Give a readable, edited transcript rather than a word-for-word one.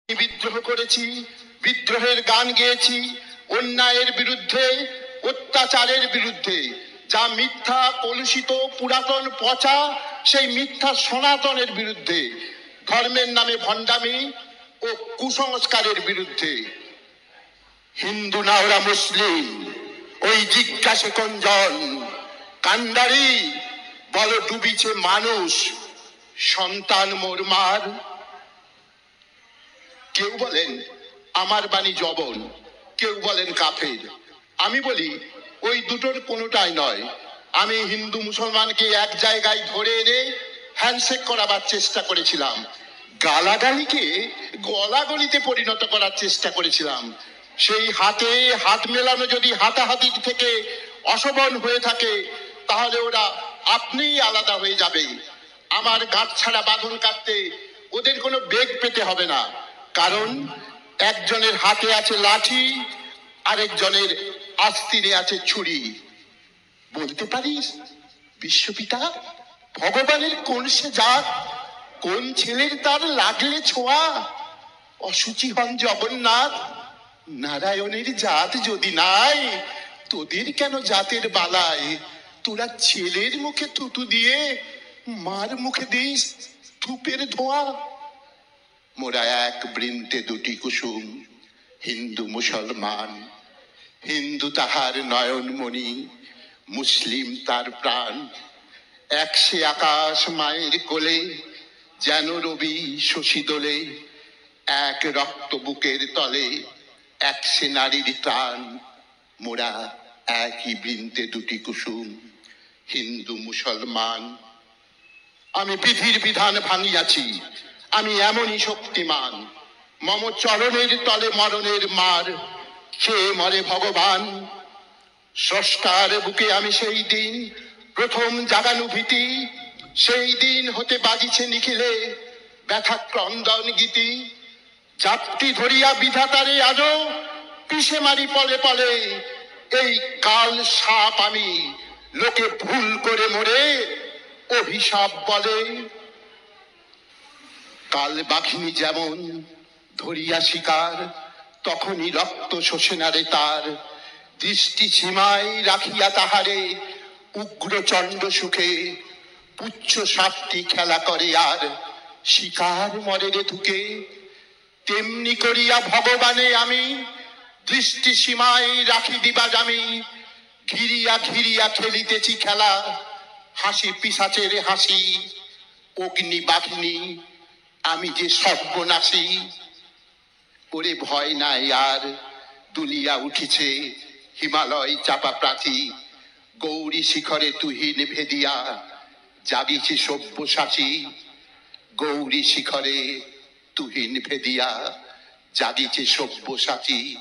বিদ্রোহ করেছি, বিদ্রোহের গান গেয়েছি, অন্যায়ের বিরুদ্ধে, অত্যাচারের বিরুদ্ধে। যা মিথ্যা, কলুষিত, পুরাতন, পচা, সেই মিথ্যা সনাতনের বিরুদ্ধে, ধর্মের নামে ভণ্ডামি ও কুসংস্কারের বিরুদ্ধে। হিন্দু না ওরা মুসলিম, ওই জিজ্ঞাসে কঞ্জন কান্ডারি, বল ডুবিছে মানুষ, সন্তান মোর মার। কেউ বলেন আমার বাণী জবন, কেউ বলেন কাফের। আমি বলি ওই দুটোর কোনোটাই নয়। আমি হিন্দু মুসলমানকে এক জায়গায় ধরে এনে হ্যান্ডশেক করাবার চেষ্টা করেছিলাম, গালাগালিকে গলাগলিতে পরিণত করার চেষ্টা করেছিলাম। সেই হাতে হাত মেলানো যদি হাতাহাতির থেকে অশোভন হয়ে থাকে, তাহলে ওরা আপনিই আলাদা হয়ে যাবে। আমার গাঁট ছাড়া বাঁধন কাটতে ওদের কোনো বেগ পেতে হবে না, কারণ একজনের হাতে আছে লাঠি, আরেকজনের আস্তিনে আছে ছুরি। বলতে পারিস বিশ্বপিতা ভগবানের কোন সে জাত, কোন ছেলের তার লাগলে ছোঁয়া? অসুচি হন জগন্নাথ, নারায়ণের জাত যদি নাই, তোদের কেন জাতের বালায়? তোরা ছেলের মুখে থুতু দিয়ে মার মুখে দিস ধূপের ধোঁয়া। মোরা এক বৃন্তে দুটি কুসুম, হিন্দু মুসলমান। হিন্দু তাহার নয়নমণি, মুসলিম তার প্রাণ। এক সে আকাশ মায়ের কোলে, যেন রবি শশী দোলে। এক রক্ত বুকের তলে, এক সে নারীর ত্রাণ। মোরা একই বৃন্তে দুটি কুসুম, হিন্দু মুসলমান। আমি বিধির বিধান ভাঙিয়াছি, আমি এমনই শক্তিমান। মম চরণের তলে মরণের মার, খেয়ে মরে ভগবান। স্রষ্টার বুকে আমি সেই দিন প্রথম জাগানু ভীতি। সেই দিন হতে বাজিছে নিখিলে ব্যথা ক্রন্দন গীতি। জাতি ধরিয়া বিধাতারে আজো পিষে মারি পলে পলে। এই কাল সাপ আমি, লোকে ভুল করে মরে অভিশাপ বলে। কাল বাঘিনী যেমন ধরিয়া শিকার, তখনই রক্ত শোষে নারে তার। দৃষ্টি সীমায় রাখিয়া তাহারে উগ্র চণ্ড সুখে। পুচ্ছ সাপটি খেলা করে আর শিকার মরে রে ধুকে। তেমনি করিয়া ভগবানে আমি দৃষ্টি সীমায় রাখি দিবা জামি। ঘিরিয়া ঘিরিয়া খেলিতেছি খেলা, হাসি পিশাচের হাসি। অগ্নি বাঘিনী আমি যে সর্বনাশী। ওরে ভয় নাই আর, দুলিয়া উঠিছে হিমালয় চাপা প্রাচী। গৌরী শিখরে তুহিন ভেদিয়া জাগিছে সব্যসাচী। গৌরী শিখরে তুহিন ভেদিয়া জাগিছে সব্যসাচী।